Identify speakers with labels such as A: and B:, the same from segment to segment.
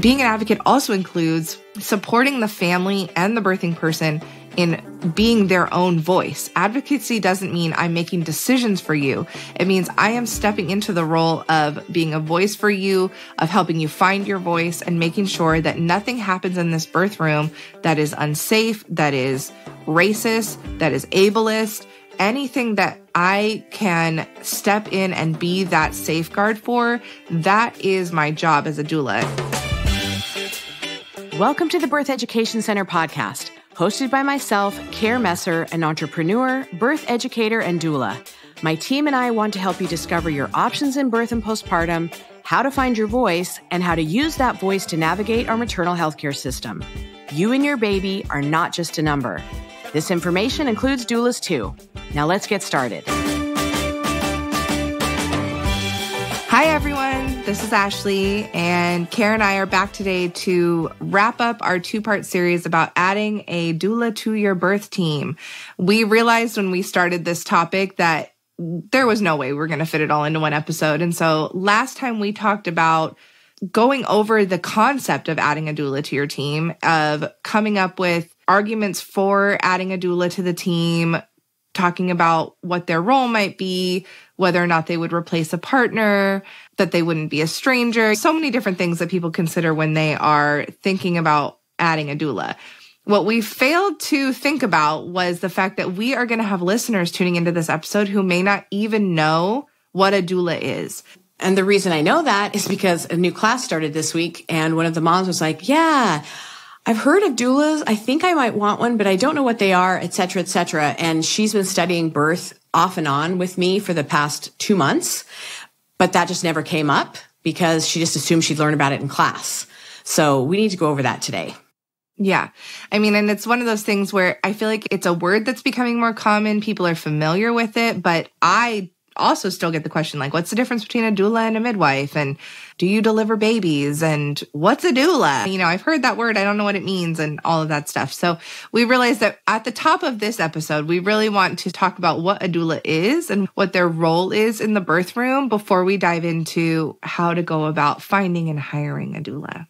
A: Being an advocate also includes supporting the family and the birthing person in being their own voice. Advocacy doesn't mean I'm making decisions for you. It means I am stepping into the role of being a voice for you, of helping you find your voice and making sure that nothing happens in this birth room that is unsafe, that is racist, that is ableist. Anything that I can step in and be that safeguard for, that is my job as a doula.
B: Welcome to the Birth Education Center podcast, hosted by myself, Care Messer, an entrepreneur, birth educator, and doula. My team and I want to help you discover your options in birth and postpartum, how to find your voice, and how to use that voice to navigate our maternal healthcare system. You and your baby are not just a number. This information includes doulas too. Now let's get started.
A: Hi, everyone. This is Ashley, and Kara and I are back today to wrap up our two-part series about adding a doula to your birth team. We realized when we started this topic that there was no way we were going to fit it all into one episode. And so last time we talked about going over the concept of adding a doula to your team, of coming up with arguments for adding a doula to the team, talking about what their role might be, whether or not they would replace a partner, that they wouldn't be a stranger, so many different things that people consider when they are thinking about adding a doula. What we failed to think about was the fact that we are going to have listeners tuning into this episode who may not even know what a doula is.
B: And the reason I know that is because a new class started this week, and one of the moms was like, yeah, I've heard of doulas. I think I might want one, but I don't know what they are, et cetera, et cetera. And she's been studying birth off and on with me for the past 2 months, but that just never came up because she just assumed she'd learn about it in class. So we need to go over that today.
A: Yeah. I mean, and it's one of those things where I feel like it's a word that's becoming more common. People are familiar with it, but I also still get the question, like, what's the difference between a doula and a midwife? And do you deliver babies? And what's a doula? You know, I've heard that word. I don't know what it means and all of that stuff. So we realized that at the top of this episode, we really want to talk about what a doula is and what their role is in the birth room before we dive into how to go about finding and hiring a doula.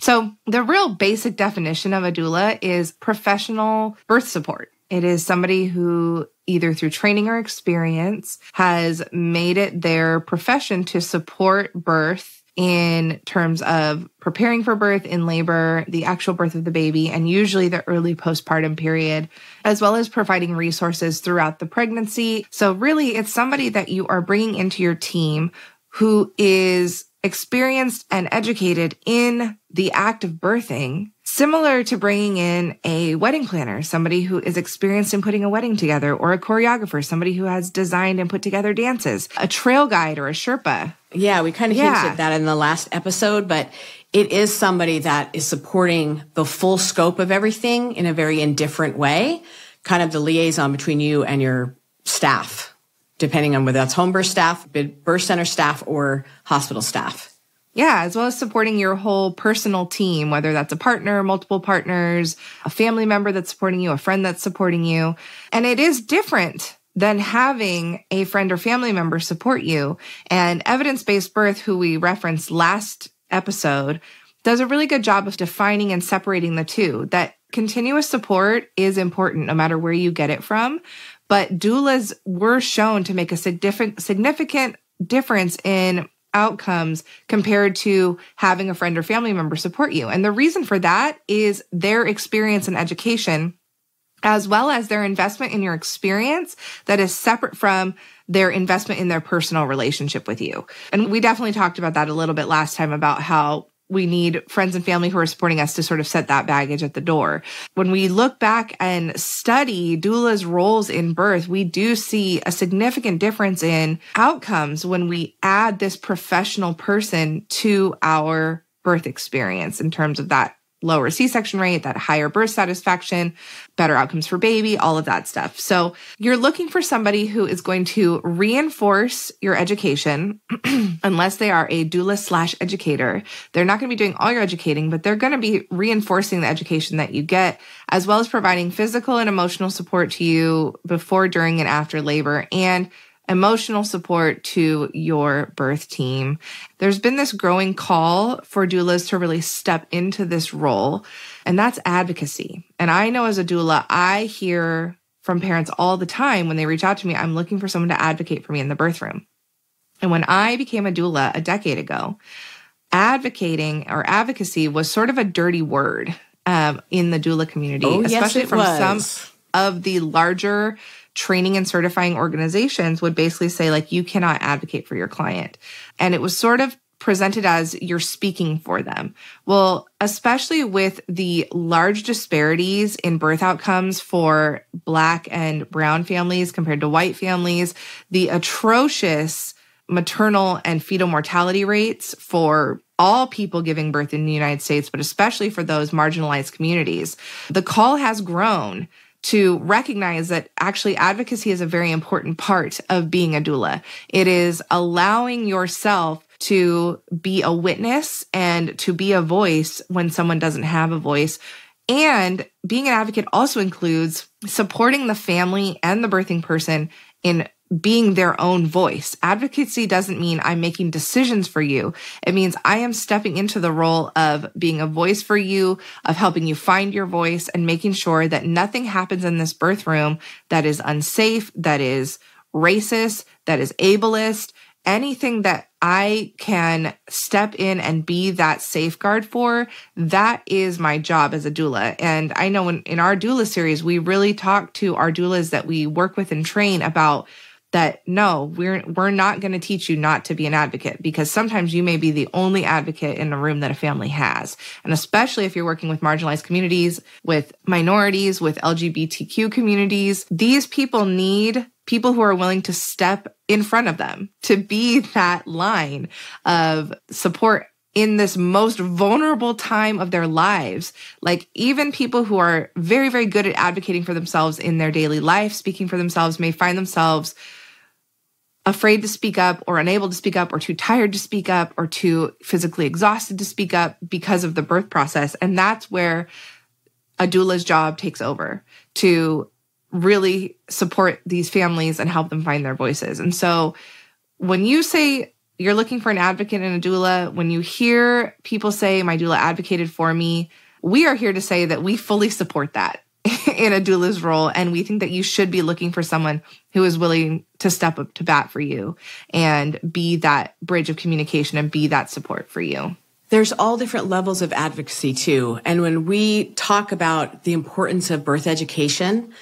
A: So the real basic definition of a doula is professional birth support. It is somebody who either through training or experience has made it their profession to support birth in terms of preparing for birth, in labor, the actual birth of the baby, and usually the early postpartum period, as well as providing resources throughout the pregnancy. So really, it's somebody that you are bringing into your team who is experienced and educated in the act of birthing, similar to bringing in a wedding planner, somebody who is experienced in putting a wedding together, or a choreographer, somebody who has designed and put together dances, a trail guide or a Sherpa.
B: Yeah, we kind of hinted that in the last episode, but it is somebody that is supporting the full scope of everything in a very indifferent way, kind of the liaison between you and your staff, depending on whether that's home birth staff, birth center staff, or hospital staff.
A: Yeah, as well as supporting your whole personal team, whether that's a partner, multiple partners, a family member that's supporting you, a friend that's supporting you. And it is different than having a friend or family member support you. And evidence-based birth, who we referenced last episode, does a really good job of defining and separating the two. That continuous support is important no matter where you get it from. But doulas were shown to make a significant difference in outcomes compared to having a friend or family member support you. And the reason for that is their experience and education, as well as their investment in your experience that is separate from their investment in their personal relationship with you. And we definitely talked about that a little bit last time about how we need friends and family who are supporting us to sort of set that baggage at the door. When we look back and study doula's roles in birth, we do see a significant difference in outcomes when we add this professional person to our birth experience in terms of that lower C-section rate, that higher birth satisfaction, better outcomes for baby, all of that stuff. So you're looking for somebody who is going to reinforce your education, unless they are a doula/educator. They're not going to be doing all your educating, but they're going to be reinforcing the education that you get, as well as providing physical and emotional support to you before, during, and after labor, and emotional support to your birth team. There's been this growing call for doulas to really step into this role, and that's advocacy. And I know as a doula, I hear from parents all the time when they reach out to me, I'm looking for someone to advocate for me in the birth room. And when I became a doula a decade ago, advocating or advocacy was sort of a dirty word in the doula community, especially from some of the larger training and certifying organizations would basically say, like, you cannot advocate for your client. And it was sort of presented as you're speaking for them. Well, especially with the large disparities in birth outcomes for Black and brown families compared to white families, the atrocious maternal and fetal mortality rates for all people giving birth in the United States, but especially for those marginalized communities, the call has grown to recognize that actually advocacy is a very important part of being a doula. It is allowing yourself to be a witness and to be a voice when someone doesn't have a voice. And being an advocate also includes supporting the family and the birthing person in being their own voice. Advocacy doesn't mean I'm making decisions for you. It means I am stepping into the role of being a voice for you, of helping you find your voice and making sure that nothing happens in this birth room that is unsafe, that is racist, that is ableist. Anything that I can step in and be that safeguard for, that is my job as a doula. And I know in our doula series, we really talk to our doulas that we work with and train about that. No, we're not going to teach you not to be an advocate, because sometimes you may be the only advocate in a room that a family has. And especially if you're working with marginalized communities, with minorities, with LGBTQ communities, these people need people who are willing to step in front of them, to be that line of support in this most vulnerable time of their lives. Like, even people who are very, very good at advocating for themselves in their daily life, speaking for themselves, may find themselves afraid to speak up or unable to speak up or too tired to speak up or too physically exhausted to speak up because of the birth process. And that's where a doula's job takes over, to really support these families and help them find their voices. And so when you say you're looking for an advocate and a doula, when you hear people say, my doula advocated for me, we are here to say that we fully support that in a doula's role. And we think that you should be looking for someone who is willing to step up to bat for you and be that bridge of communication and be that support for you.
B: There's all different levels of advocacy too. And when we talk about the importance of birth education,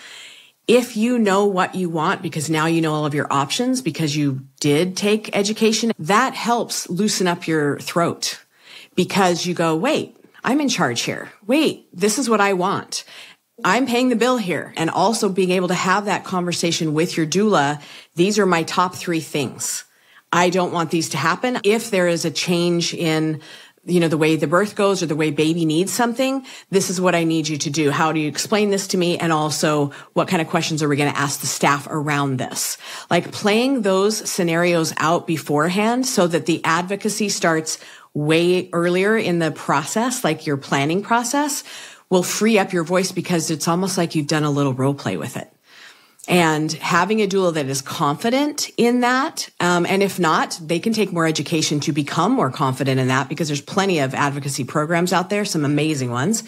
B: if you know what you want, because now you know all of your options, because you did take education, that helps loosen up your throat, because you go, wait, I'm in charge here. Wait, this is what I want. I'm paying the bill here. And also being able to have that conversation with your doula. These are my top 3 things. I don't want these to happen. If there is a change in the way the birth goes or the way baby needs something, this is what I need you to do. How do you explain this to me? And also, what kind of questions are we going to ask the staff around this? Like, playing those scenarios out beforehand so that the advocacy starts way earlier in the process, like your planning process, will free up your voice, because it's almost like you've done a little role play with it. And having a doula that is confident in that, and if not, they can take more education to become more confident in that, because there's plenty of advocacy programs out there, some amazing ones.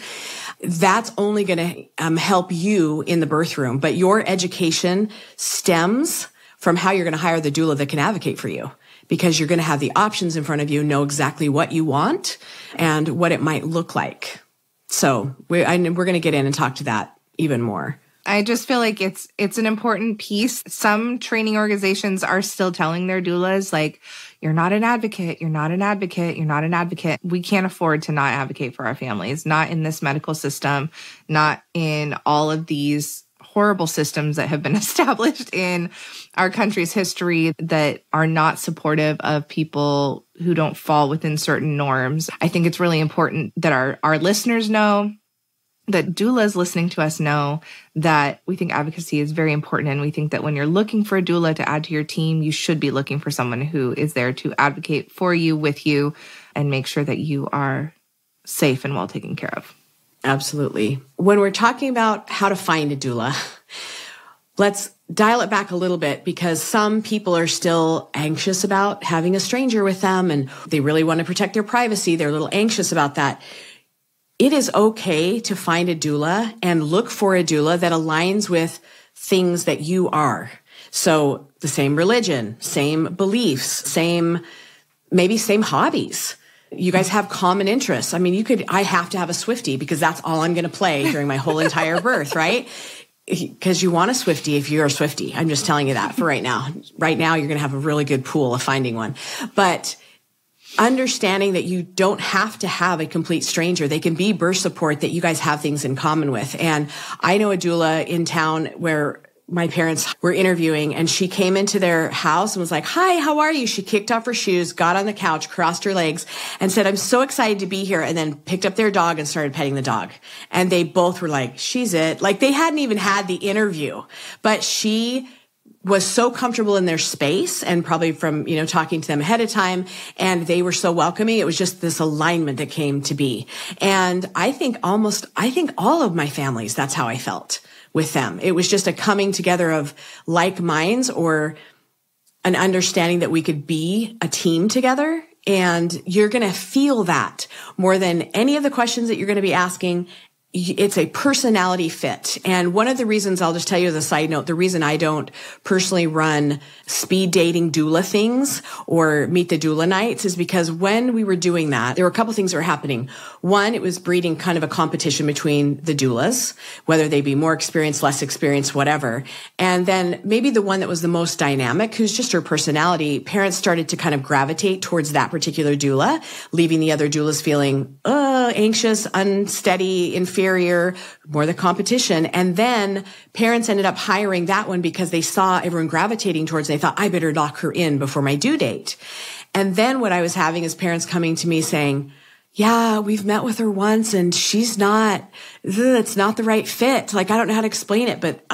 B: That's only going to help you in the birth room. But your education stems from how you're going to hire the doula that can advocate for you, because you're going to have the options in front of you, know exactly what you want and what it might look like. So we're going to get in and talk to that even more.
A: I just feel like it's an important piece. Some training organizations are still telling their doulas, like, you're not an advocate, you're not an advocate, you're not an advocate. We can't afford to not advocate for our families, not in this medical system, not in all of these horrible systems that have been established in our country's history that are not supportive of people who don't fall within certain norms. I think it's really important that our listeners know, that doulas listening to us know, that we think advocacy is very important. And we think that when you're looking for a doula to add to your team, you should be looking for someone who is there to advocate for you, with you, and make sure that you are safe and well taken care of.
B: Absolutely. When we're talking about how to find a doula, let's dial it back a little bit, because some people are still anxious about having a stranger with them and they really want to protect their privacy. They're a little anxious about that. It is okay to find a doula and look for a doula that aligns with things that you are. So the same religion, same beliefs, maybe same hobbies. You guys have common interests. I mean, I have to have a Swiftie because that's all I'm going to play during my whole entire birth, right? Because you want a Swiftie if you're a Swiftie. I'm just telling you that for right now. Right now, you're going to have a really good pool of finding one. But understanding that you don't have to have a complete stranger. They can be birth support that you guys have things in common with. And I know a doula in town where my parents were interviewing, and she came into their house and was like, "Hi, how are you?" She kicked off her shoes, got on the couch, crossed her legs, and said, "I'm so excited to be here." And then picked up their dog and started petting the dog. And they both were like, "She's it." Like, they hadn't even had the interview, but she was so comfortable in their space, and probably from, talking to them ahead of time, and they were so welcoming. It was just this alignment that came to be. And I think all of my families, that's how I felt with them. It was just a coming together of like minds, or an understanding that we could be a team together. And you're going to feel that more than any of the questions that you're going to be asking. It's a personality fit. And one of the reasons, I'll just tell you as a side note, the reason I don't personally run speed dating doula things or meet the doula nights is because when we were doing that, there were a couple things that were happening. One, it was breeding kind of a competition between the doulas, whether they be more experienced, less experienced, whatever. And then maybe the one that was the most dynamic, who's just her personality, parents started to kind of gravitate towards that particular doula, leaving the other doulas feeling anxious, unsteady, inferior, more the competition. And then parents ended up hiring that one because they saw everyone gravitating towards it. They thought, I better lock her in before my due date. And then what I was having is parents coming to me saying, "Yeah, we've met with her once and it's not the right fit. Like, I don't know how to explain it, but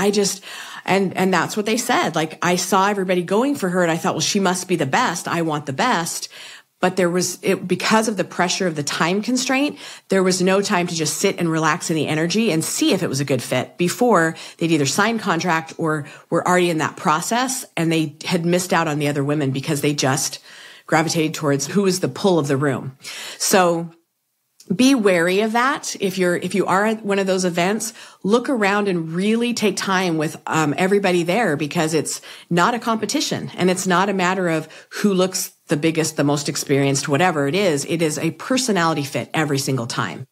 B: and that's what they said. Like, I saw everybody going for her and I thought, well, she must be the best. I want the best. But because of the pressure of the time constraint, there was no time to just sit and relax in the energy and see if it was a good fit before they'd either signed contract or were already in that process, and they had missed out on the other women because they just gravitated towards who was the pull of the room. So be wary of that. If you are at one of those events, look around and really take time with everybody there, because it's not a competition, and it's not a matter of who looks the biggest, the most experienced, whatever it is. It is a personality fit every single time.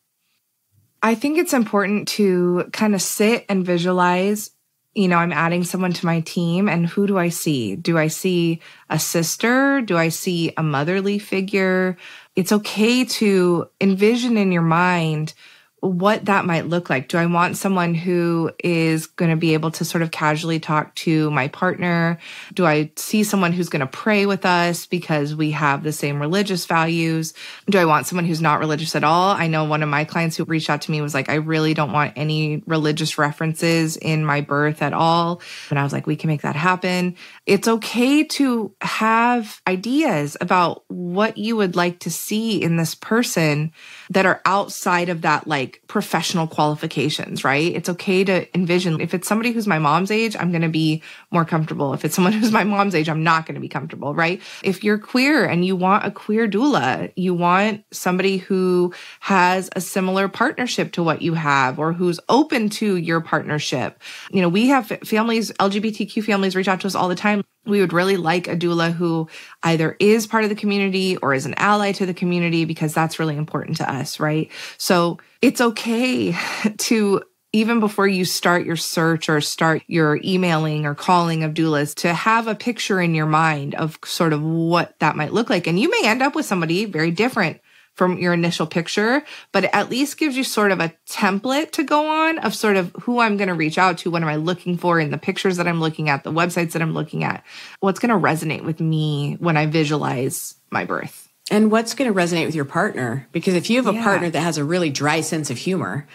A: I think it's important to kind of sit and visualize, I'm adding someone to my team, and who do I see? Do I see a sister? Do I see a motherly figure? It's okay to envision in your mind what that might look like. Do I want someone who is going to be able to sort of casually talk to my partner? Do I see someone who's going to pray with us because we have the same religious values? Do I want someone who's not religious at all? I know one of my clients who reached out to me was like, I really don't want any religious references in my birth at all. And I was like, we can make that happen. It's okay to have ideas about what you would like to see in this person that are outside of that, like, professional qualifications, right? It's okay to envision, if it's somebody who's my mom's age, I'm going to be more comfortable. If it's someone who's my mom's age, I'm not going to be comfortable, right? If you're queer and you want a queer doula, you want somebody who has a similar partnership to what you have, or who's open to your partnership. We have families, LGBTQ families, reach out to us all the time. We would really like a doula who either is part of the community or is an ally to the community, because that's really important to us, right? So it's okay to, even before you start your search or start your emailing or calling of doulas, to have a picture in your mind of sort of what that might look like. And you may end up with somebody very different from your initial picture, but it at least gives you sort of a template to go on of sort of who I'm going to reach out to, what am I looking for in the pictures that I'm looking at, the websites that I'm looking at, what's going to resonate with me when I visualize my birth.
B: And what's going to resonate with your partner? Because if you have a partner that has a really dry sense of humor,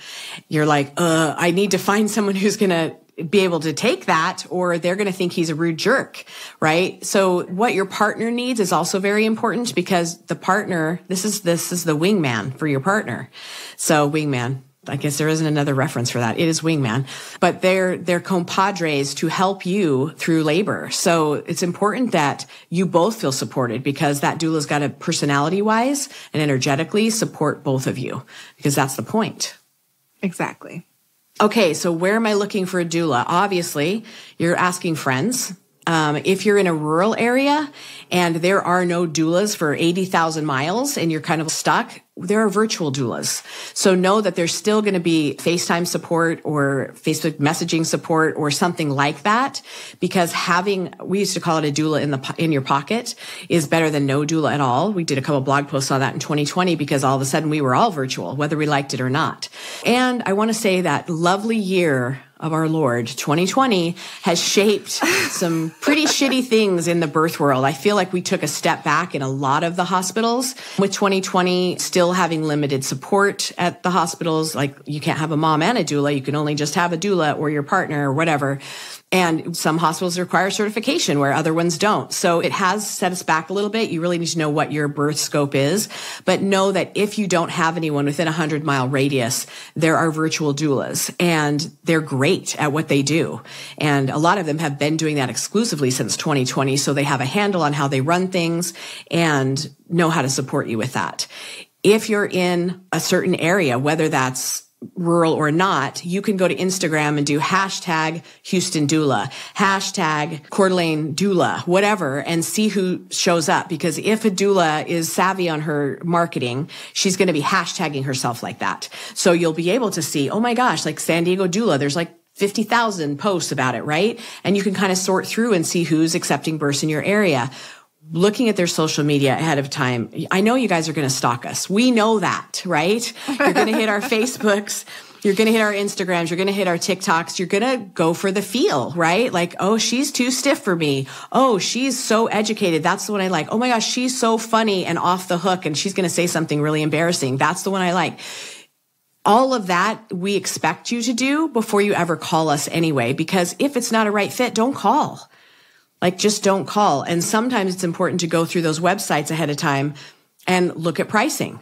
B: you're like, I need to find someone who's going to be able to take that, or they're going to think he's a rude jerk, right? So what your partner needs is also very important, because the partner, this is the wingman for your partner. So wingman, I guess there isn't another reference for that. It is wingman, but they're compadres to help you through labor. So it's important that you both feel supported, because that doula's got to personality wise and energetically support both of you, because that's the point.
A: Exactly.
B: Okay. So where am I looking for a doula? Obviously you're asking friends. If you're in a rural area and there are no doulas for 80,000 miles and you're kind of stuck, there are virtual doulas. So know that there's still going to be FaceTime support or Facebook messaging support or something like that, because we used to call it a doula in your pocket, is better than no doula at all. We did a couple blog posts on that in 2020 because all of a sudden we were all virtual, whether we liked it or not. And I want to say that lovely year of our Lord, 2020, has shaped some pretty shitty things in the birth world. I feel like we took a step back in a lot of the hospitals with 2020 still having limited support at the hospitals. Like, you can't have a mom and a doula. You can only just have a doula or your partner or whatever. And some hospitals require certification where other ones don't. So it has set us back a little bit. You really need to know what your birth scope is, but know that if you don't have anyone within a 100-mile radius, there are virtual doulas, and they're great at what they do. And a lot of them have been doing that exclusively since 2020. So they have a handle on how they run things and know how to support you with that. If you're in a certain area, whether that's rural or not, you can go to Instagram and do hashtag Houston Doula, hashtag Coeur d'Alene Doula, whatever, and see who shows up. Because if a doula is savvy on her marketing, she's going to be hashtagging herself like that. So you'll be able to see, oh my gosh, like San Diego Doula, there's like 50,000 posts about it, right? And you can kind of sort through and see who's accepting births in your area. Looking at their social media ahead of time. I know you guys are going to stalk us. We know that, right? You're going to hit our Facebooks. You're going to hit our Instagrams. You're going to hit our TikToks. You're going to go for the feel, right? Like, oh, she's too stiff for me. Oh, she's so educated. That's the one I like. Oh my gosh, she's so funny and off the hook, and she's going to say something really embarrassing. That's the one I like. All of that we expect you to do before you ever call us anyway, because if it's not a right fit, don't call. Like, just don't call. And sometimes it's important to go through those websites ahead of time and look at pricing.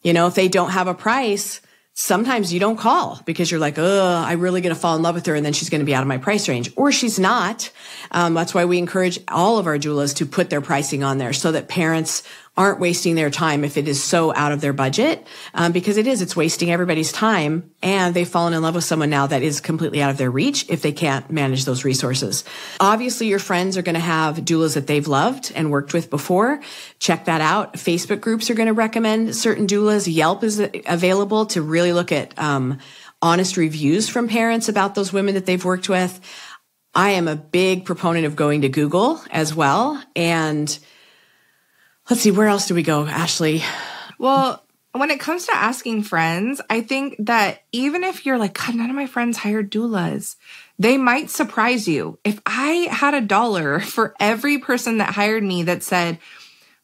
B: You know, if they don't have a price, sometimes you don't call because you're like, I'm really going to fall in love with her, and then she's going to be out of my price range. Or she's not. That's why we encourage all of our doulas to put their pricing on there so that parents aren't wasting their time if it is so out of their budget, because it's wasting everybody's time, and they've fallen in love with someone now that is completely out of their reach if they can't manage those resources. Obviously, your friends are going to have doulas that they've loved and worked with before. Check that out. Facebook groups are going to recommend certain doulas. Yelp is available to really look at honest reviews from parents about those women that they've worked with. I am a big proponent of going to Google as well. And let's see, where else do we go, Ashley?
A: Well, when it comes to asking friends, I think that even if you're like, God, none of my friends hired doulas, they might surprise you. If I had $1 for every person that hired me that said,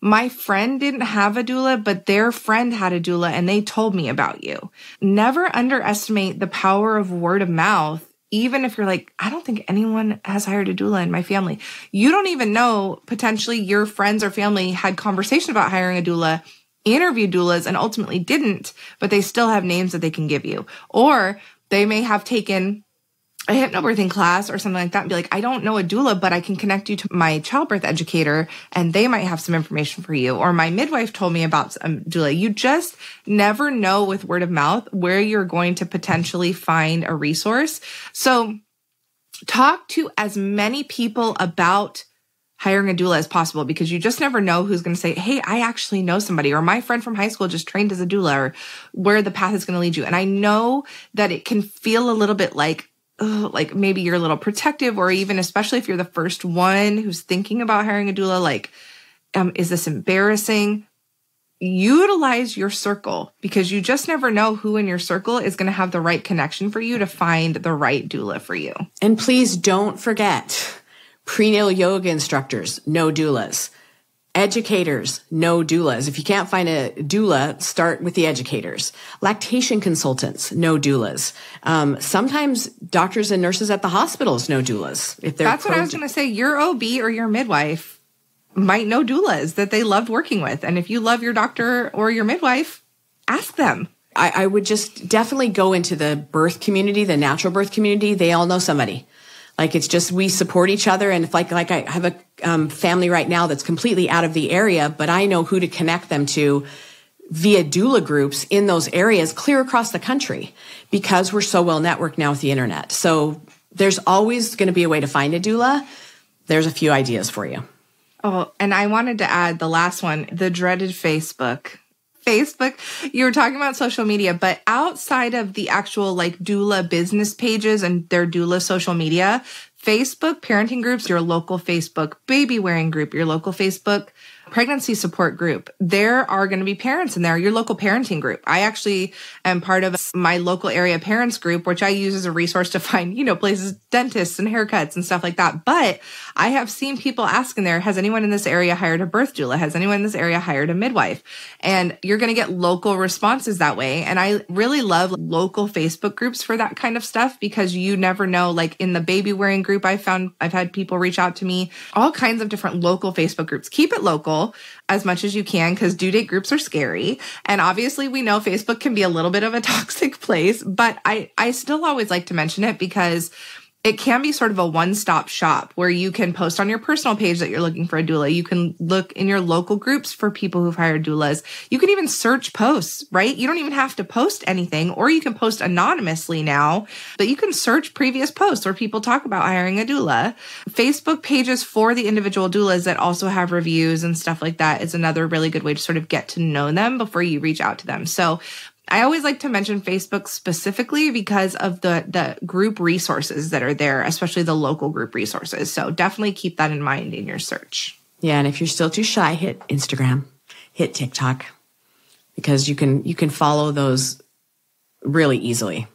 A: my friend didn't have a doula, but their friend had a doula and they told me about you. Never underestimate the power of word of mouth. Even if you're like, I don't think anyone has hired a doula in my family. You don't even know, potentially your friends or family had conversation about hiring a doula, interviewed doulas, and ultimately didn't, but they still have names that they can give you. Or they may have taken a hypnobirthing class or something like that and be like, I don't know a doula, but I can connect you to my childbirth educator and they might have some information for you. Or my midwife told me about a doula. You just never know with word of mouth where you're going to potentially find a resource. So talk to as many people about hiring a doula as possible, because you just never know who's going to say, hey, I actually know somebody, or my friend from high school just trained as a doula, or where the path is going to lead you. And I know that it can feel a little bit like maybe you're a little protective, or even especially if you're the first one who's thinking about hiring a doula, like, is this embarrassing? Utilize your circle, because you just never know who in your circle is going to have the right connection for you to find the right doula for you.
B: And please don't forget, prenatal yoga instructors, no doulas. Educators, no doulas. If you can't find a doula, start with the educators. Lactation consultants, no doulas. Sometimes doctors and nurses at the hospitals, no doulas.
A: That's what I was going to say. Your OB or your midwife might know doulas that they loved working with. And if you love your doctor or your midwife, ask them.
B: I would just definitely go into the birth community, the natural birth community. They all know somebody. Like, it's just, we support each other. And if like I have a family right now that's completely out of the area, but I know who to connect them to via doula groups in those areas clear across the country, because we're so well networked now with the internet. So there's always going to be a way to find a doula. There's a few ideas for you.
A: Oh, and I wanted to add the last one, the dreaded Facebook. You were talking about social media, but outside of the actual like doula business pages and their doula social media, Facebook parenting groups, your local Facebook baby wearing group, your local Facebook pregnancy support group, there are going to be parents in there, your local parenting group. I actually am part of my local area parents group, which I use as a resource to find, places, dentists and haircuts and stuff like that. But I have seen people ask in there, has anyone in this area hired a birth doula? Has anyone in this area hired a midwife? And you're going to get local responses that way. And I really love local Facebook groups for that kind of stuff, because you never know, like in the baby wearing group, I've had people reach out to me, all kinds of different local Facebook groups. Keep it local as much as you can, because due date groups are scary. And obviously we know Facebook can be a little bit of a toxic place, but I still always like to mention it because it can be sort of a one-stop shop where you can post on your personal page that you're looking for a doula. You can look in your local groups for people who've hired doulas. You can even search posts, right? You don't even have to post anything, or you can post anonymously now, but you can search previous posts where people talk about hiring a doula. Facebook pages for the individual doulas that also have reviews and stuff like that is another really good way to sort of get to know them before you reach out to them. So I always like to mention Facebook specifically because of the group resources that are there, especially the local group resources. So definitely keep that in mind in your search.
B: Yeah, and if you're still too shy, hit Instagram, hit TikTok, because you can follow those really easily.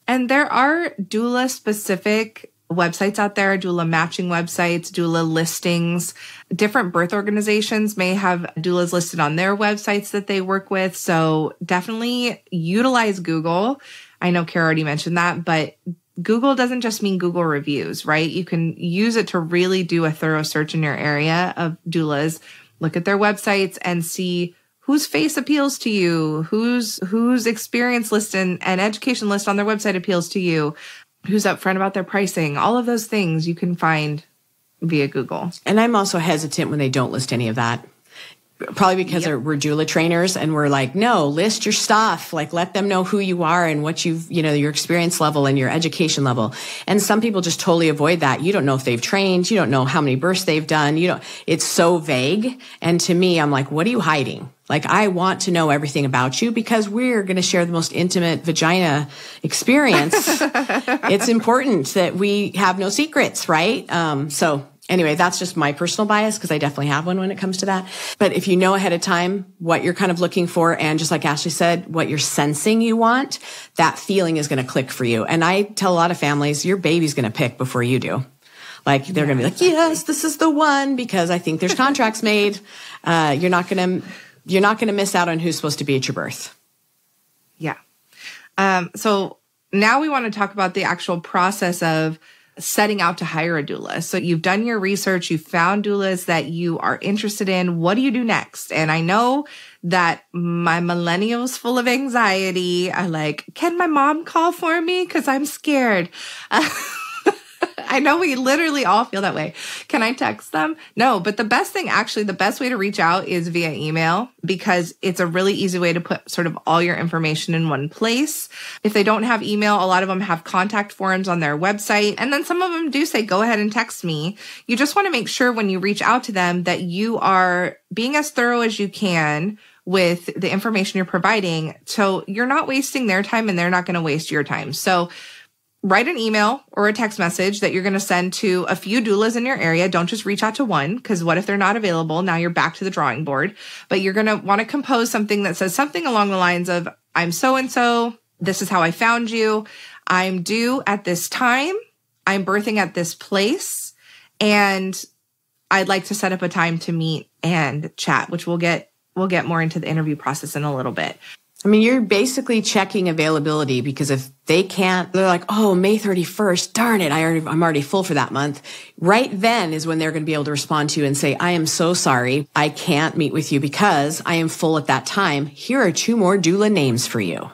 A: And there are doula specific websites out there, doula matching websites, doula listings. Different birth organizations may have doulas listed on their websites that they work with. So definitely utilize Google. I know Kara already mentioned that, but Google doesn't just mean Google reviews, right? You can use it to really do a thorough search in your area of doulas, look at their websites and see whose face appeals to you, whose experience list and education list on their website appeals to you, who's upfront about their pricing. All of those things you can find via Google.
B: And I'm also hesitant when they don't list any of that. Probably because we're doula trainers and we're like, no, list your stuff. Like, let them know who you are and what your experience level and your education level. And some people just totally avoid that. You don't know if they've trained. You don't know how many births they've done. It's so vague. And to me, I'm like, what are you hiding? Like, I want to know everything about you because we're going to share the most intimate vagina experience. It's important that we have no secrets, right? So anyway, that's just my personal bias because I definitely have one when it comes to that. But if you know ahead of time what you're kind of looking for, and just like Ashley said, what you're sensing you want, that feeling is going to click for you. And I tell a lot of families, your baby's going to pick before you do. Like, they're going to be like, yes, this is the one, because I think there's contracts made. You're not going to miss out on who's supposed to be at your birth.
A: Yeah. So now we want to talk about the actual process of setting out to hire a doula. So you've done your research, you've found doulas that you are interested in. What do you do next? And I know that my millennials full of anxiety are like, can my mom call for me? Because I'm scared. I know we literally all feel that way. Can I text them? No, but the best way to reach out is via email, because it's a really easy way to put sort of all your information in one place. If they don't have email, a lot of them have contact forms on their website. And then some of them do say, go ahead and text me. You just want to make sure when you reach out to them that you are being as thorough as you can with the information you're providing. So you're not wasting their time and they're not going to waste your time. So write an email or a text message that you're going to send to a few doulas in your area. Don't just reach out to one, because what if they're not available? Now you're back to the drawing board. But you're going to want to compose something that says something along the lines of, I'm so-and-so. This is how I found you. I'm due at this time. I'm birthing at this place. And I'd like to set up a time to meet and chat, which we'll get more into the interview process in a little bit.
B: I mean, you're basically checking availability, because if they can't, they're like, oh, May 31st, darn it, I'm already full for that month. Right then is when they're going to be able to respond to you and say, I am so sorry, I can't meet with you because I am full at that time. Here are 2 more doula names for you.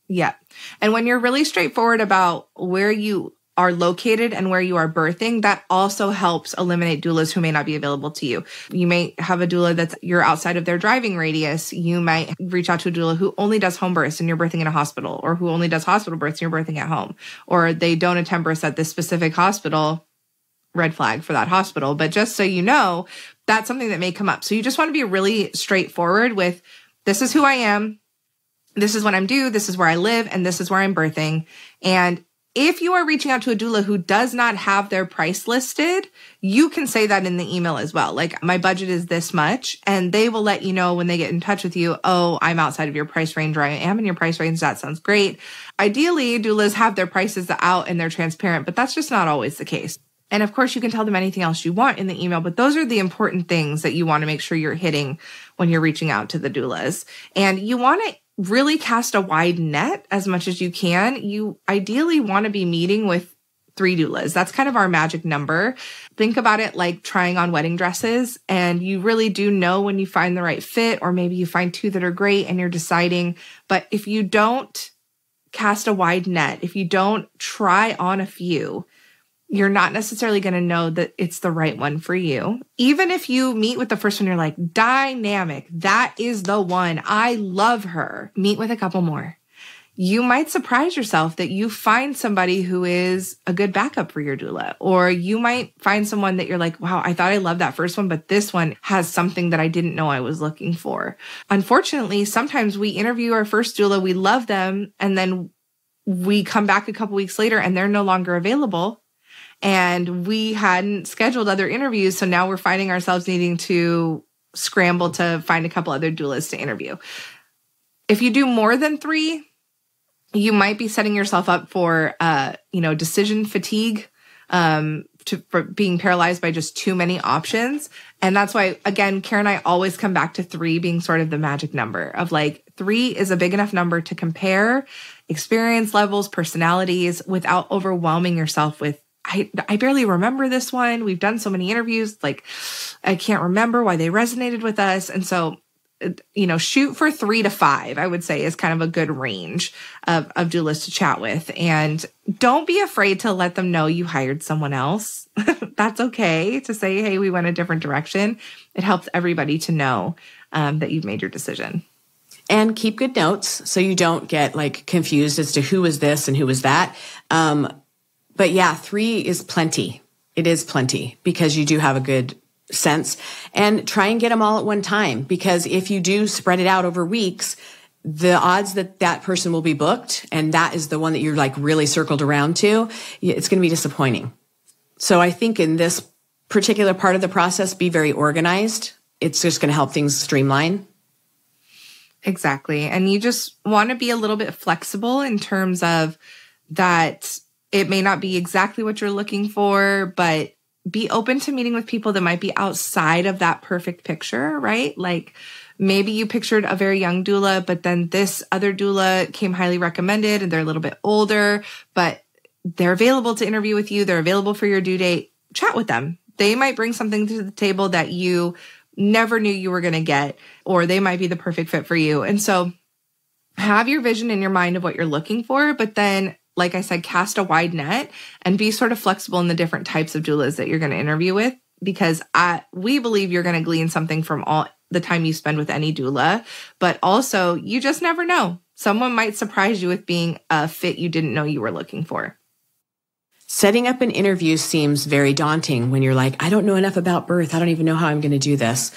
A: Yeah. And when you're really straightforward about where you are located and where you are birthing, that also helps eliminate doulas who may not be available to you. You may have a doula you're outside of their driving radius. You might reach out to a doula who only does home births and you're birthing in a hospital, or who only does hospital births and you're birthing at home, or they don't attend births at this specific hospital. Red flag for that hospital. But just so you know, that's something that may come up. So you just want to be really straightforward with, this is who I am. This is what I'm due. This is where I live. And this is where I'm birthing. And if you are reaching out to a doula who does not have their price listed, you can say that in the email as well. Like, my budget is this much, and they will let you know when they get in touch with you, oh, I'm outside of your price range, or I am in your price range. That sounds great. Ideally, doulas have their prices out and they're transparent, but that's just not always the case. And of course, you can tell them anything else you want in the email, but those are the important things that you want to make sure you're hitting when you're reaching out to the doulas. And you want to really cast a wide net as much as you can. You ideally want to be meeting with 3 doulas. That's kind of our magic number. Think about it like trying on wedding dresses, and you really do know when you find the right fit, or maybe you find 2 that are great and you're deciding. But if you don't cast a wide net, if you don't try on a few, you're not necessarily going to know that it's the right one for you. Even if you meet with the first one, you're like, dynamic, that is the one, I love her. Meet with a couple more. You might surprise yourself that you find somebody who is a good backup for your doula. Or you might find someone that you're like, wow, I thought I loved that first one, but this one has something that I didn't know I was looking for. Unfortunately, sometimes we interview our first doula, we love them, and then we come back a couple weeks later and they're no longer available. And we hadn't scheduled other interviews. So now we're finding ourselves needing to scramble to find a couple other doulas to interview. If you do more than 3, you might be setting yourself up for, decision fatigue, for being paralyzed by just too many options. And that's why, again, Karen and I always come back to 3 being sort of the magic number of like, 3 is a big enough number to compare experience levels, personalities, without overwhelming yourself with, I barely remember this one. We've done so many interviews, like I can't remember why they resonated with us. And so, shoot for 3 to 5, I would say, is kind of a good range of doulas to chat with. And don't be afraid to let them know you hired someone else. That's okay to say, hey, we went a different direction. It helps everybody to know that you've made your decision.
B: And keep good notes so you don't get like confused as to who was this and who was that. But yeah, 3 is plenty. It is plenty because you do have a good sense, and try and get them all at one time. Because if you do spread it out over weeks, the odds that that person will be booked and that is the one that you're like really circled around to, it's going to be disappointing. So I think in this particular part of the process, be very organized. It's just going to help things streamline.
A: Exactly. And you just want to be a little bit flexible in terms of that. It may not be exactly what you're looking for, but be open to meeting with people that might be outside of that perfect picture, right? Like maybe you pictured a very young doula, but then this other doula came highly recommended and they're a little bit older, but they're available to interview with you. They're available for your due date. Chat with them. They might bring something to the table that you never knew you were going to get, or they might be the perfect fit for you. And so have your vision in your mind of what you're looking for, but then, like I said, cast a wide net and be sort of flexible in the different types of doulas that you're going to interview with, because we believe you're going to glean something from all the time you spend with any doula, but also you just never know. Someone might surprise you with being a fit you didn't know you were looking for.
B: Setting up an interview seems very daunting when you're like, I don't know enough about birth. I don't even know how I'm going to do this.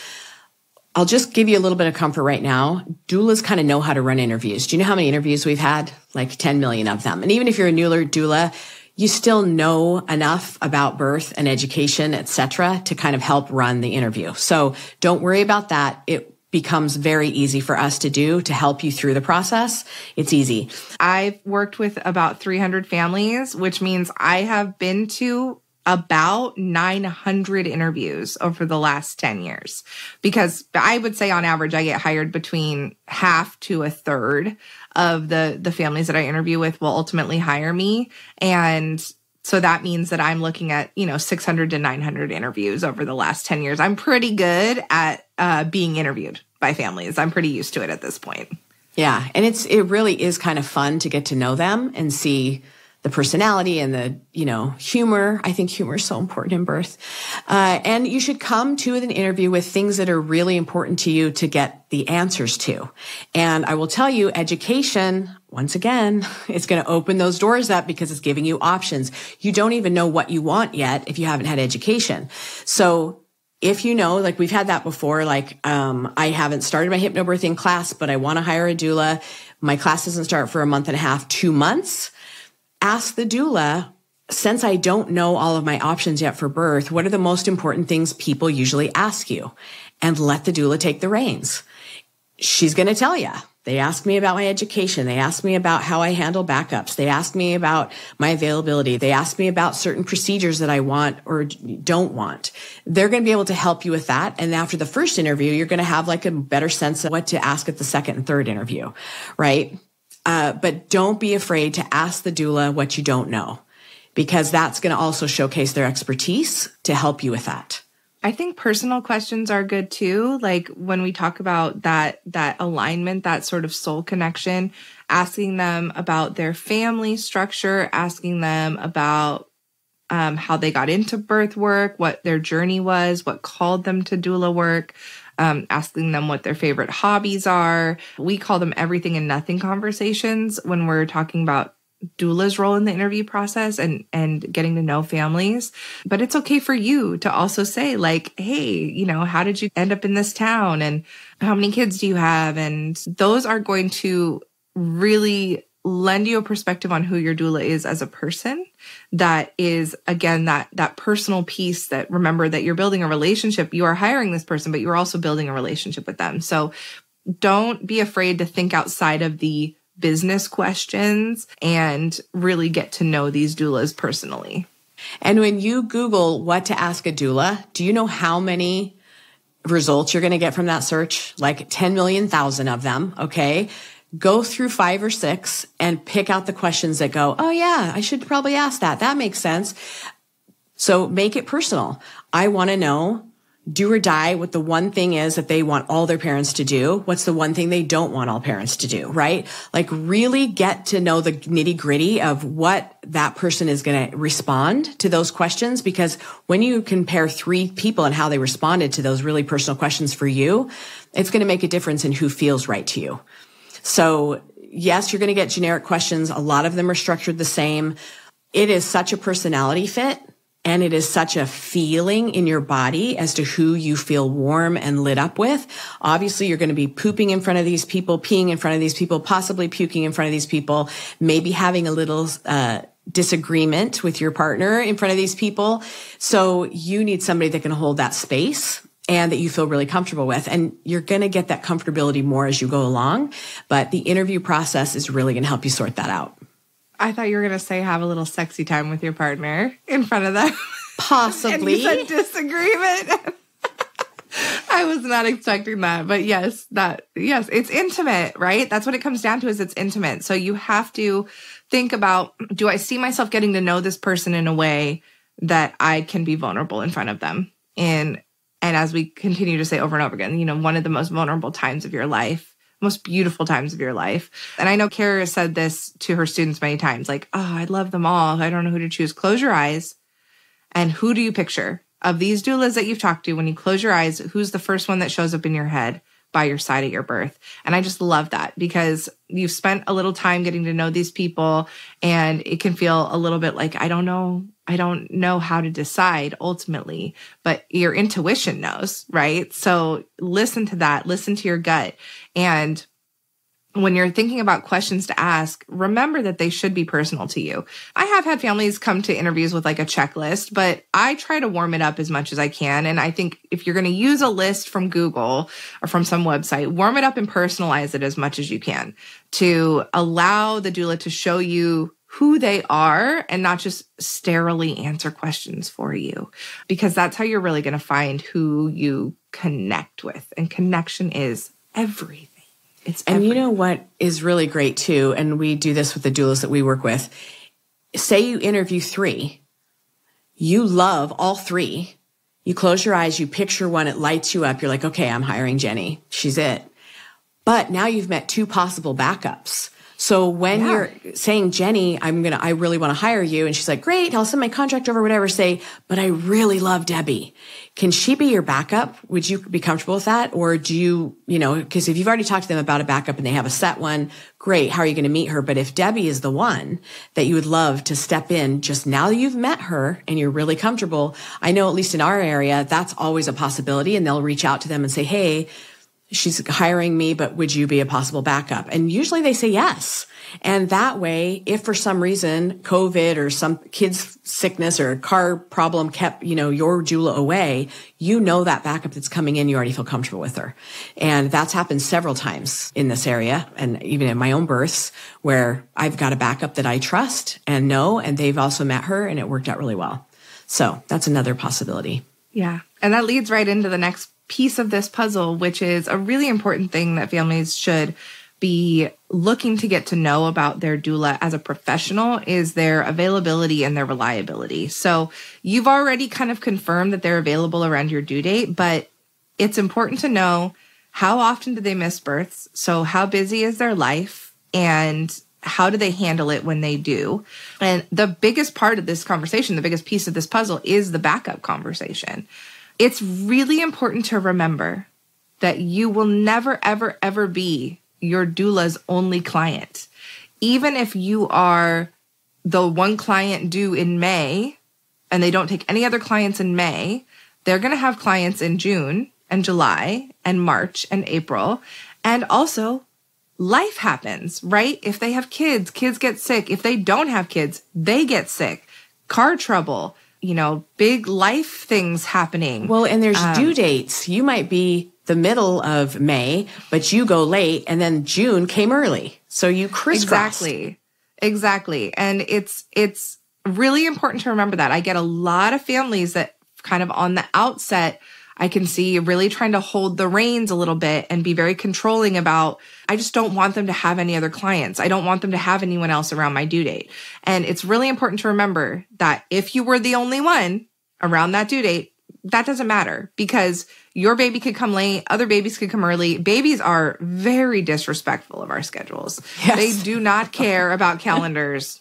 B: I'll just give you a little bit of comfort right now. Doulas kind of know how to run interviews. Do you know how many interviews we've had? Like 10 million of them. And even if you're a newer doula, you still know enough about birth and education, et cetera, to kind of help run the interview. So don't worry about that. It becomes very easy for us to do to help you through the process. It's easy.
A: I've worked with about 300 families, which means I have been to about 900 interviews over the last 10 years, because I would say on average, I get hired between half to a third of the families that I interview with will ultimately hire me. And so that means that I'm looking at, 600 to 900 interviews over the last 10 years. I'm pretty good at being interviewed by families. I'm pretty used to it at this point.
B: Yeah. And it really is kind of fun to get to know them and see the personality and the, humor. I think humor is so important in birth. And you should come to an interview with things that are really important to you to get the answers to. And I will tell you, education, once again, it's going to open those doors up because it's giving you options. You don't even know what you want yet if you haven't had education. So if you know, like we've had that before, like, I haven't started my hypnobirthing class, but I want to hire a doula. My class doesn't start for a month and a half, 2 months. Ask the doula, since I don't know all of my options yet for birth, what are the most important things people usually ask you? And let the doula take the reins. She's going to tell you. They ask me about my education. They ask me about how I handle backups. They ask me about my availability. They ask me about certain procedures that I want or don't want. They're going to be able to help you with that. And after the first interview, you're going to have like a better sense of what to ask at the second and third interview, right? But don't be afraid to ask the doula what you don't know, because that's going to also showcase their expertise to help you with that.
A: I think personal questions are good too. Like when we talk about that alignment, that sort of soul connection, asking them about their family structure, asking them about how they got into birth work, what their journey was, what called them to doula work. Asking them what their favorite hobbies are. We call them everything and nothing conversations when we're talking about doula's role in the interview process and getting to know families. But it's okay for you to also say like, hey, how did you end up in this town? And how many kids do you have? And those are going to really lend you a perspective on who your doula is as a person. That is, again, that personal piece that remember that you're building a relationship. You are hiring this person, but you're also building a relationship with them. So don't be afraid to think outside of the business questions and really get to know these doulas personally.
B: And when you Google what to ask a doula, do you know how many results you're going to get from that search? Like 10 million thousand of them. Okay. Go through 5 or 6 and pick out the questions that go, oh yeah, I should probably ask that. That makes sense. So make it personal. I want to know, do or die, what the one thing is that they want all their parents to do. What's the one thing they don't want all parents to do, right? Like really get to know the nitty gritty of what that person is going to respond to those questions. Because when you compare 3 people and how they responded to those really personal questions for you, it's going to make a difference in who feels right to you. So yes, you're going to get generic questions. A lot of them are structured the same. It is such a personality fit and it is such a feeling in your body as to who you feel warm and lit up with. Obviously, you're going to be pooping in front of these people, peeing in front of these people, possibly puking in front of these people, maybe having a little disagreement with your partner in front of these people. So you need somebody that can hold that space and that you feel really comfortable with. And you're going to get that comfortability more as you go along. But the interview process is really going to help you sort that out.
A: I thought you were going to say have a little sexy time with your partner in front of them.
B: Possibly.
A: And you said disagreement. I was not expecting that. But yes, it's intimate, right? That's what it comes down to, is it's intimate. So you have to think about, do I see myself getting to know this person in a way that I can be vulnerable in front of them? And as we continue to say over and over again, one of the most vulnerable times of your life, most beautiful times of your life. And I know Kara has said this to her students many times, like, oh, I love them all. I don't know who to choose. Close your eyes. And who do you picture? Of these doulas that you've talked to, when you close your eyes, who's the first one that shows up in your head by your side at your birth? And I just love that, because you've spent a little time getting to know these people, and it can feel a little bit like, I don't know how to decide ultimately, but your intuition knows, right? So listen to that, listen to your gut. And when you're thinking about questions to ask, remember that they should be personal to you. I have had families come to interviews with like a checklist, but I try to warm it up as much as I can. And I think if you're going to use a list from Google or from some website, warm it up and personalize it as much as you can to allow the doula to show you who they are and not just sterilely answer questions for you, because that's how you're really going to find who you connect with. And connection is everything. It's everything.
B: And you know what is really great too, and we do this with the doulas that we work with. Say you interview 3, you love all 3. You close your eyes, you picture one, it lights you up. You're like, okay, I'm hiring Jenny. She's it. But now you've met two possible backups. So when you're saying, Jenny, I really want to hire you. And she's like, great, I'll send my contract over, whatever. Say, but I really love Debbie. Can she be your backup? Would you be comfortable with that? Or do you, because if you've already talked to them about a backup and they have a set one, great. How are you going to meet her? But if Debbie is the one that you would love to step in just now that you've met her and you're really comfortable, I know at least in our area, that's always a possibility. And they'll reach out to them and say, hey, she's hiring me, but would you be a possible backup? And usually they say yes. And that way, if for some reason COVID or some kid's sickness or a car problem kept, your doula away, that backup that's coming in, you already feel comfortable with her. And that's happened several times in this area. And even in my own births where I've got a backup that I trust and know, and they've also met her and it worked out really well. So that's another possibility.
A: Yeah. And that leads right into the next piece of this puzzle, which is a really important thing that families should be looking to get to know about their doula as a professional is their availability and their reliability. So you've already kind of confirmed that they're available around your due date, but it's important to know how often do they miss births? So how busy is their life and how do they handle it when they do? And the biggest part of this conversation, the biggest piece of this puzzle is the backup conversation. It's really important to remember that you will never, ever, ever be your doula's only client. Even if you are the one client due in May and they don't take any other clients in May, they're going to have clients in June and July and March and April. And also, life happens, right? If they have kids, kids get sick. If they don't have kids, they get sick. Car trouble. Big life things happening.
B: Well, and there's due dates. You might be the middle of May, but you go late and then June came early. So you crisscross.
A: Exactly. And it's really important to remember that. I get a lot of families that kind of on the outset, I can see really trying to hold the reins a little bit and be very controlling about, I just don't want them to have any other clients. I don't want them to have anyone else around my due date. And it's really important to remember that if you were the only one around that due date, that doesn't matter because your baby could come late, other babies could come early. Babies are very disrespectful of our schedules. Yes. They do not care about calendars.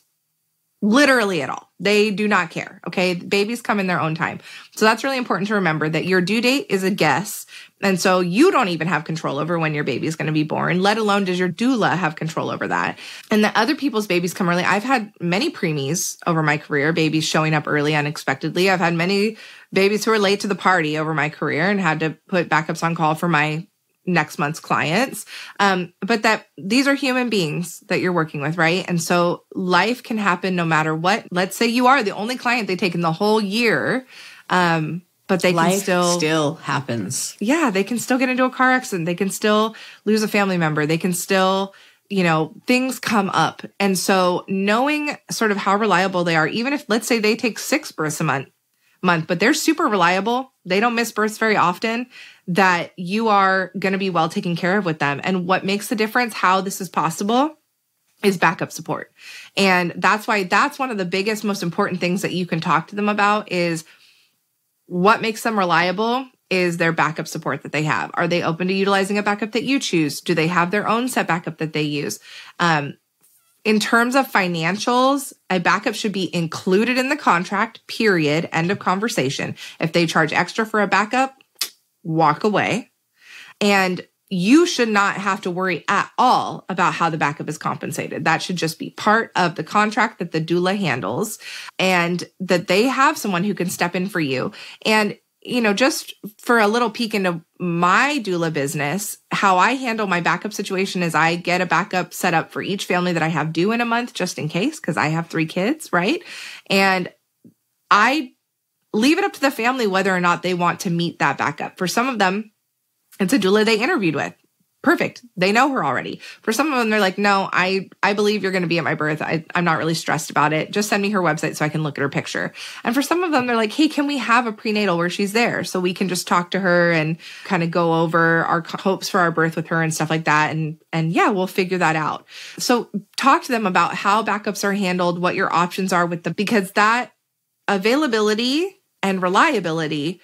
A: Literally at all. They do not care. Okay. Babies come in their own time. So that's really important to remember that your due date is a guess. And so you don't even have control over when your baby is going to be born, let alone does your doula have control over that. And that other people's babies come early. I've had many preemies over my career, babies showing up early unexpectedly. I've had many babies who are late to the party over my career and had to put backups on call for my next month's clients. But that these are human beings that you're working with, right? And so life can happen no matter what. Let's say you are the only client they take in the whole year. But they
B: life
A: can
B: still happens.
A: Yeah. They can still get into a car accident. They can still lose a family member. They can still, things come up. And so knowing sort of how reliable they are, even if let's say they take 6 births a month, but they're super reliable. They don't miss births very often, that you are going to be well taken care of with them. And what makes the difference, how this is possible, is backup support. And that's why that's one of the biggest, most important things that you can talk to them about is what makes them reliable is their backup support that they have. Are they open to utilizing a backup that you choose? Do they have their own set backup that they use? In terms of financials, a backup should be included in the contract, period, end of conversation. If they charge extra for a backup, walk away. And you should not have to worry at all about how the backup is compensated. That should just be part of the contract that the doula handles and that they have someone who can step in for you. And just for a little peek into my doula business, how I handle my backup situation is I get a backup set up for each family that I have due in a month, just in case, because I have 3 kids, right? And I leave it up to the family whether or not they want to meet that backup. For some of them, it's a doula they interviewed with. Perfect. They know her already. For some of them, they're like, no, I believe you're going to be at my birth. I'm not really stressed about it. Just send me her website so I can look at her picture. And for some of them, they're like, hey, can we have a prenatal where she's there so we can just talk to her and kind of go over our hopes for our birth with her and stuff like that. And yeah, we'll figure that out. So talk to them about how backups are handled, what your options are with them, because that availability and reliability,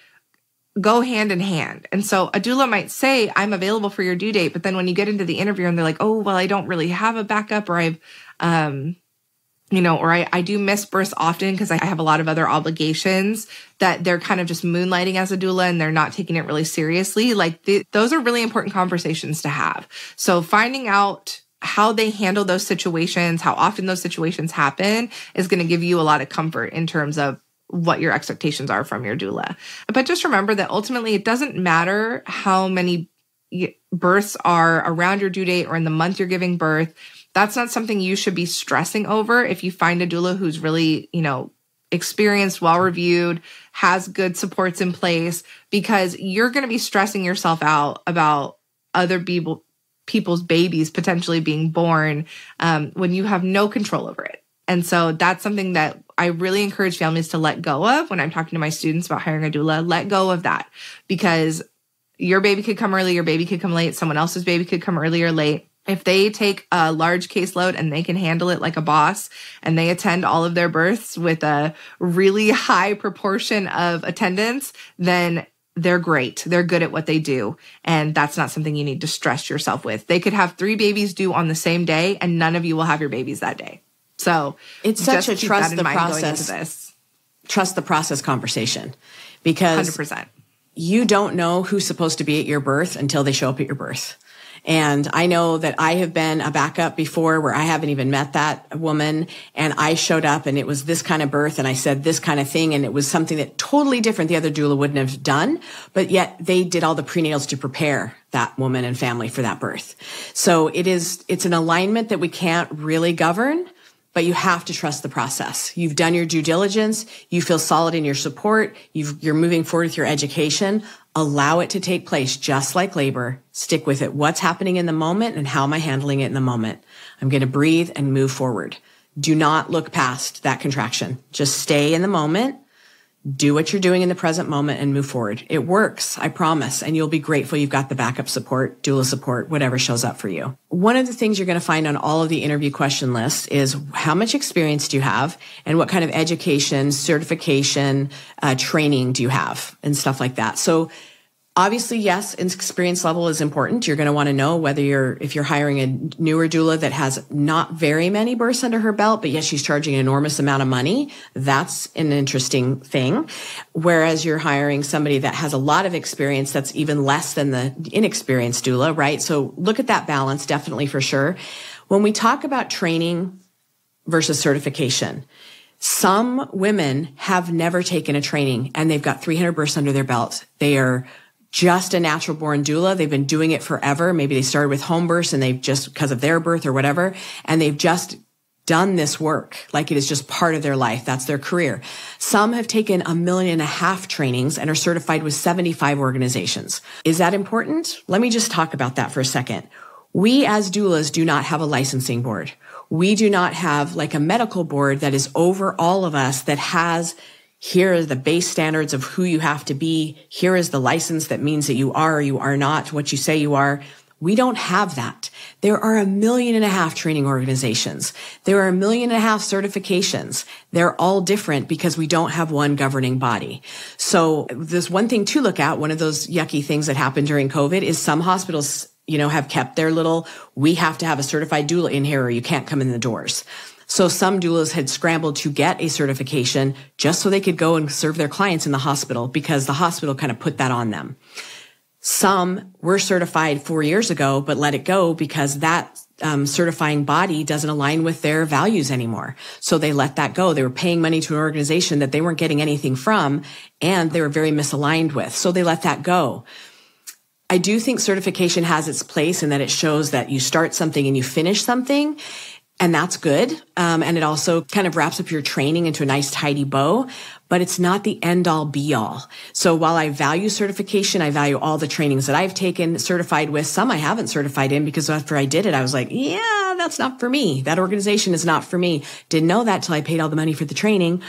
A: go hand in hand. And so a doula might say, I'm available for your due date. But then when you get into the interview and they're like, oh, well, I don't really have a backup, or I've, or I do miss births often because I have a lot of other obligations, that they're kind of just moonlighting as a doula and they're not taking it really seriously. Like those are really important conversations to have. So finding out how they handle those situations, how often those situations happen, is going to give you a lot of comfort in terms of what your expectations are from your doula. But just remember that ultimately it doesn't matter how many births are around your due date or in the month you're giving birth. That's not something you should be stressing over. If you find a doula who's really, experienced, well-reviewed, has good supports in place, because you're going to be stressing yourself out about other people's babies potentially being born when you have no control over it. And so that's something that I really encourage families to let go of when I'm talking to my students about hiring a doula. Let go of that, because your baby could come early, your baby could come late, someone else's baby could come early or late. If they take a large caseload and they can handle it like a boss, and they attend all of their births with a really high proportion of attendance, then they're great. They're good at what they do. And that's not something you need to stress yourself with. They could have 3 babies due on the same day, and none of you will have your babies that day. So
B: it's such a trust the process, trust the process conversation, because
A: 100%.
B: You don't know who's supposed to be at your birth until they show up at your birth. And I know that I have been a backup before where I haven't even met that woman, and I showed up and it was this kind of birth and I said this kind of thing, and it was something that totally different the other doula wouldn't have done, but yet they did all the prenatals to prepare that woman and family for that birth. So it's an alignment that we can't really govern, but you have to trust the process. You've done your due diligence. You feel solid in your support. You're moving forward with your education. Allow it to take place just like labor. Stick with it. What's happening in the moment and how am I handling it in the moment? I'm going to breathe and move forward. Do not look past that contraction. Just stay in the moment. Do what you're doing in the present moment and move forward. It works, I promise. And you'll be grateful you've got the backup support, doula support, whatever shows up for you. One of the things you're going to find on all of the interview question lists is how much experience do you have and what kind of education, certification, training do you have and stuff like that. So obviously, yes, experience level is important. You're going to want to know if you're hiring a newer doula that has not very many births under her belt, but yes, she's charging an enormous amount of money. That's an interesting thing. Whereas you're hiring somebody that has a lot of experience that's even less than the inexperienced doula, right? So look at that balance, definitely for sure. When we talk about training versus certification, some women have never taken a training and they've got 300 births under their belt. They are just a natural born doula. They've been doing it forever. Maybe they started with home births and they've just, because of their birth or whatever, and they've just done this work like it is just part of their life. That's their career. Some have taken 1.5 million trainings and are certified with 75 organizations. Is that important? Let me just talk about that for a second. We as doulas do not have a licensing board. We do not have like a medical board that is over all of us that has, here are the base standards of who you have to be. Here is the license that means that you are or you are not what you say you are. We don't have that. There are 1.5 million training organizations. There are 1.5 million certifications. They're all different because we don't have one governing body. So there's one thing to look at. One of those yucky things that happened during COVID is some hospitals, have kept their little, we have to have a certified doula in here or you can't come in the doors. So some doulas had scrambled to get a certification just so they could go and serve their clients in the hospital because the hospital kind of put that on them. Some were certified 4 years ago, but let it go because that certifying body doesn't align with their values anymore. So they let that go. They were paying money to an organization that they weren't getting anything from, and they were very misaligned with. So they let that go. I do think certification has its place in that it shows that you start something and you finish something. And that's good. And it also kind of wraps up your training into a nice tidy bow, but it's not the end all be all. So while I value certification, I value all the trainings that I've taken, certified with. Some I haven't certified in because after I did it, I was like, yeah, that's not for me. That organization is not for me. Didn't know that till I paid all the money for the training.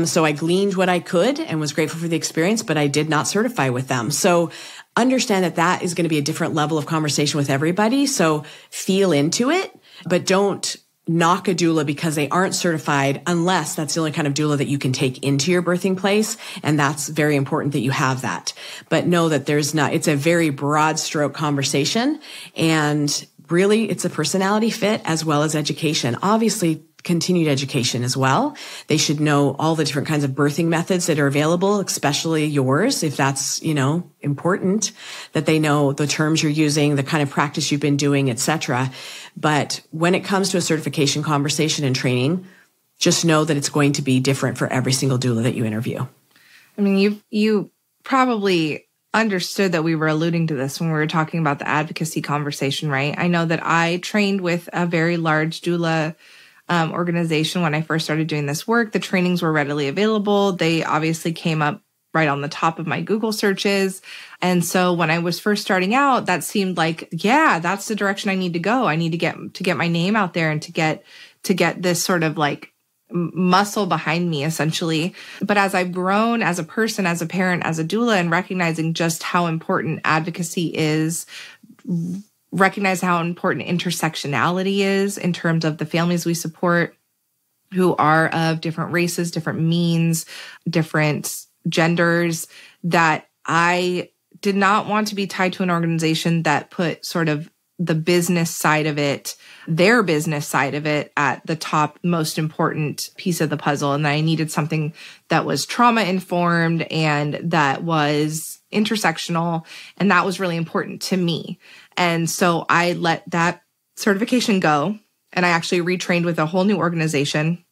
B: So I gleaned what I could and was grateful for the experience, but I did not certify with them. So understand that is going to be a different level of conversation with everybody. So feel into it, but don't knock a doula because they aren't certified unless that's the only kind of doula that you can take into your birthing place. And that's very important that you have that. But know that it's a very broad stroke conversation. And really, it's a personality fit as well as education. Obviously, continued education as well. They should know all the different kinds of birthing methods that are available, especially yours, if that's, important, that they know the terms you're using, the kind of practice you've been doing, etc. But when it comes to a certification conversation and training, just know that it's going to be different for every single doula that you interview.
A: I mean, you probably understood that we were alluding to this when we were talking about the advocacy conversation, right? I know that I trained with a very large doula organization when I first started doing this work. The trainings were readily available. They obviously came up right on the top of my Google searches. And so when I was first starting out, that seemed like, yeah, that's the direction I need to go. I need to get my name out there and to get this sort of like muscle behind me, essentially. But as I've grown as a person, as a parent, as a doula, and recognizing just how important advocacy is, recognize how important intersectionality is in terms of the families we support who are of different races, different means, different genders, that I did not want to be tied to an organization that put sort of the business side of it, their business side of it, at the top most important piece of the puzzle. And that I needed something that was trauma informed and that was intersectional. And that was really important to me. And so I let that certification go, and I actually retrained with a whole new organization.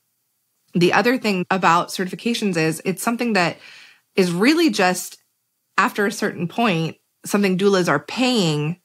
A: The other thing about certifications is it's something that is really just, after a certain point, something doulas are paying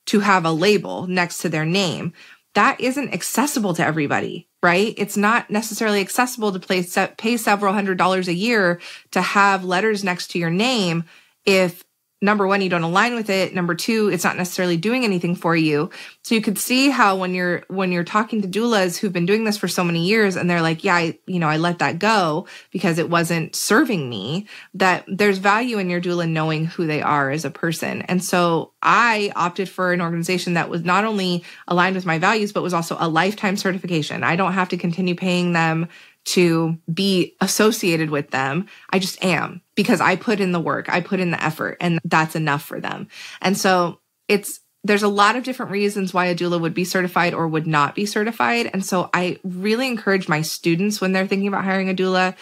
A: to have a label next to their name. That isn't accessible to everybody, right? It's not necessarily accessible to pay several $100s a year to have letters next to your name if, number one, you don't align with it. Number two, it's not necessarily doing anything for you. So you could see how when you're talking to doulas who've been doing this for so many years and they're like, yeah, I let that go because it wasn't serving me, that there's value in your doula knowing who they are as a person. And so I opted for an organization that was not only aligned with my values, but was also a lifetime certification. I don't have to continue paying them to be associated with them. I just am, because I put in the work, I put in the effort, and that's enough for them. And so there's a lot of different reasons why a doula would be certified or would not be certified. And so I really encourage my students when they're thinking about hiring a doula,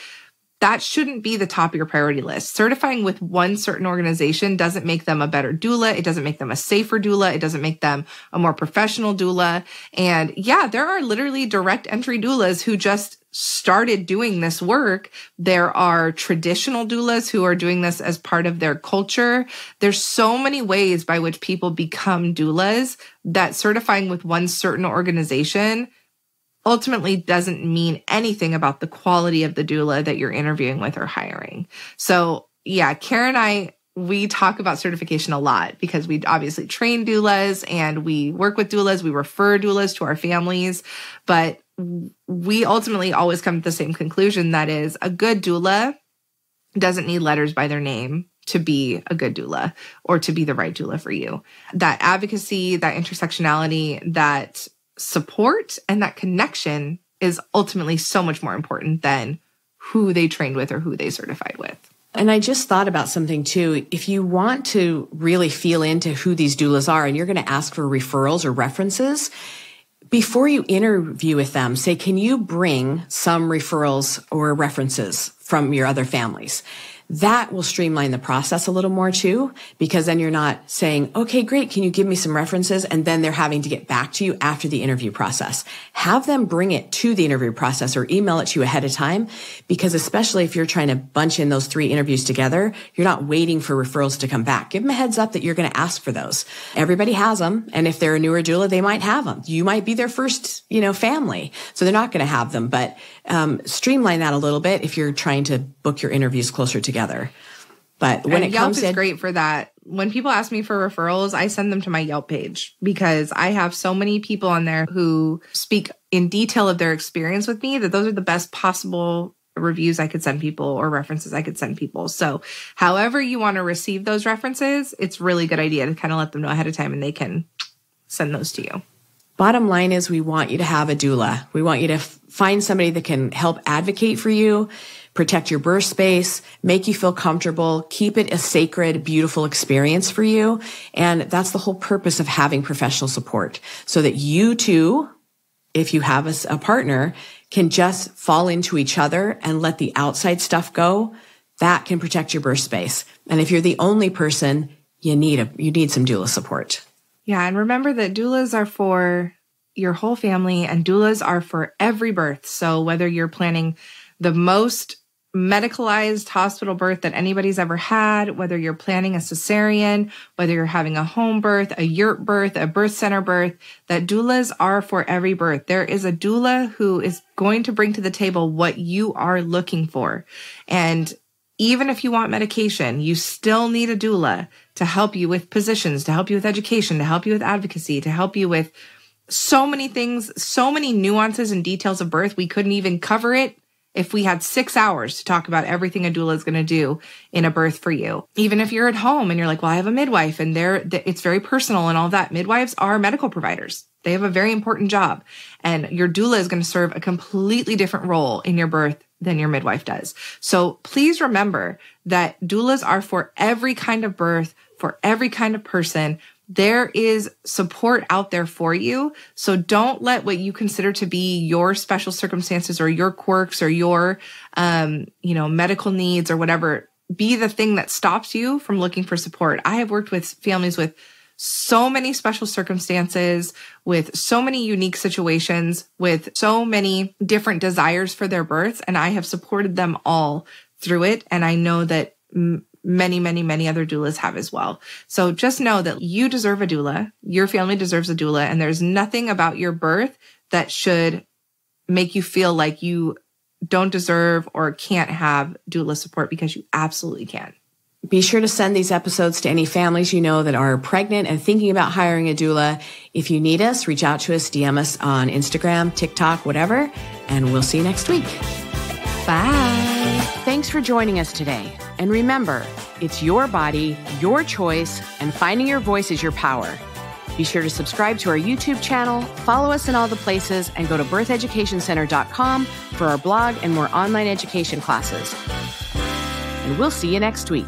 A: that shouldn't be the top of your priority list. Certifying with one certain organization doesn't make them a better doula. It doesn't make them a safer doula. It doesn't make them a more professional doula. And yeah, there are literally direct entry doulas who just started doing this work. There are traditional doulas who are doing this as part of their culture. There's so many ways by which people become doulas that certifying with one certain organization ultimately doesn't mean anything about the quality of the doula that you're interviewing with or hiring. So yeah, Karen and we talk about certification a lot because we obviously train doulas and we work with doulas. We refer doulas to our families, but we ultimately always come to the same conclusion. That is, a good doula doesn't need letters by their name to be a good doula or to be the right doula for you. That advocacy, that intersectionality, that support, and that connection is ultimately so much more important than who they trained with or who they certified with.
B: And I just thought about something too. If you want to really feel into who these doulas are and you're going to ask for referrals or references, before you interview with them, say, can you bring some referrals or references from your other families? That will streamline the process a little more too, because then you're not saying, okay, great, can you give me some references? And then they're having to get back to you after the interview process. Have them bring it to the interview process or email it to you ahead of time, because especially if you're trying to bunch in those 3 interviews together, you're not waiting for referrals to come back. Give them a heads up that you're going to ask for those. Everybody has them. And if they're a newer doula, they might have them. You might be their first, family. So they're not going to have them, but streamline that a little bit if you're trying to book your interviews closer together. But when it comes
A: Yelp is great for that. When people ask me for referrals, I send them to my Yelp page because I have so many people on there who speak in detail of their experience with me that those are the best possible reviews I could send people or references I could send people. So however you want to receive those references, it's really a good idea to kind of let them know ahead of time and they can send those to you.
B: Bottom line is we want you to have a doula. We want you to find somebody that can help advocate for you, protect your birth space, make you feel comfortable, keep it a sacred, beautiful experience for you. And that's the whole purpose of having professional support, so that you too, if you have a partner, can just fall into each other and let the outside stuff go. That can protect your birth space. And if you're the only person, you need some doula support.
A: Yeah. And remember that doulas are for your whole family, and doulas are for every birth. So whether you're planning the most medicalized hospital birth that anybody's ever had, whether you're planning a cesarean, whether you're having a home birth, a yurt birth, a birth center birth, that doulas are for every birth. There is a doula who is going to bring to the table what you are looking for. And even if you want medication, you still need a doula to help you with positions, to help you with education, to help you with advocacy, to help you with so many things, so many nuances and details of birth. We couldn't even cover it if we had 6 hours to talk about everything a doula is going to do in a birth for you. Even if you're at home and you're like, well, I have a midwife and it's very personal and all that. Midwives are medical providers. They have a very important job. And your doula is going to serve a completely different role in your birth than your midwife does. So please remember that doulas are for every kind of birth, for every kind of person. There is support out there for you. So don't let what you consider to be your special circumstances or your quirks or your, medical needs or whatever be the thing that stops you from looking for support. I have worked with families with so many special circumstances, with so many unique situations, with so many different desires for their births, and I have supported them all through it. And I know that many, many, many other doulas have as well. So just know that you deserve a doula. Your family deserves a doula. And there's nothing about your birth that should make you feel like you don't deserve or can't have doula support, because you absolutely can.
B: Be sure to send these episodes to any families you know that are pregnant and thinking about hiring a doula. If you need us, reach out to us, DM us on Instagram, TikTok, whatever, and we'll see you next week.
A: Bye.
B: Thanks for joining us today. And remember, it's your body, your choice, and finding your voice is your power. Be sure to subscribe to our YouTube channel, follow us in all the places, and go to birtheducationcenter.com for our blog and more online education classes. And we'll see you next week.